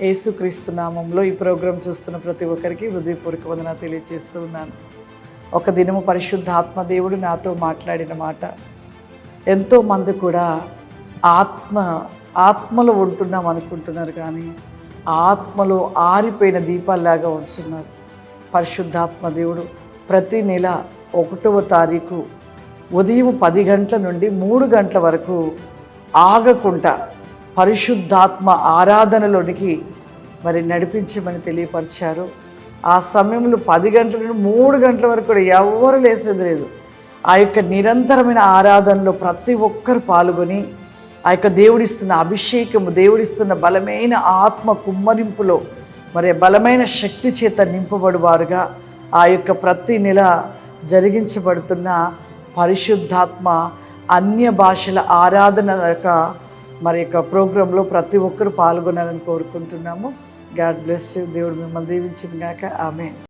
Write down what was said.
యేసుక్రీస్తు నామంలో ఈ ప్రోగ్రాం చూస్తున్న ప్రతి ఒక్కరికి హృదయపూర్వక వందనాలు తెలియజేస్తూ ఉన్నాను. ఒక దినము పరిశుద్ధాత్మ దేవుడు నాతో మాట్లాడిన మాట, ఎంతోమంది కూడా ఆత్మలో ఉంటున్నాం అనుకుంటున్నారు, కానీ ఆత్మలో ఆరిపోయిన దీపాల్లాగా ఉంటున్నారు. పరిశుద్ధాత్మ దేవుడు ప్రతి నెల 1వ తారీఖు ఉదయం 10 గంటల నుండి 3 గంటల వరకు ఆగకుండా పరిశుద్ధాత్మ ఆరాధనలోనికి నడిపించమని తెలియపరిచారు. ఆ సమయంలో 10 గంటల నుండి 3 గంటల వరకు కూడా ఎవరు లేసేది లేదు. ఆ యొక్క నిరంతరమైన ఆరాధనలో ప్రతి ఒక్కరు పాల్గొని ఆ యొక్క దేవుడిస్తున్న అభిషేకము, దేవుడిస్తున్న బలమైన ఆత్మ కుమ్మరింపులో బలమైన శక్తి చేత నింపబడువారుగా ఆ యొక్క ప్రతి నెల జరిగించబడుతున్న పరిశుద్ధాత్మ అన్య భాషల ఆరాధన యొక్క ప్రోగ్రాంలో ప్రతి ఒక్కరు పాల్గొనాలని కోరుకుంటున్నాము. God bless you. దేవుడు మిమ్మల్ని దీవించును గాక. ఆమేన్.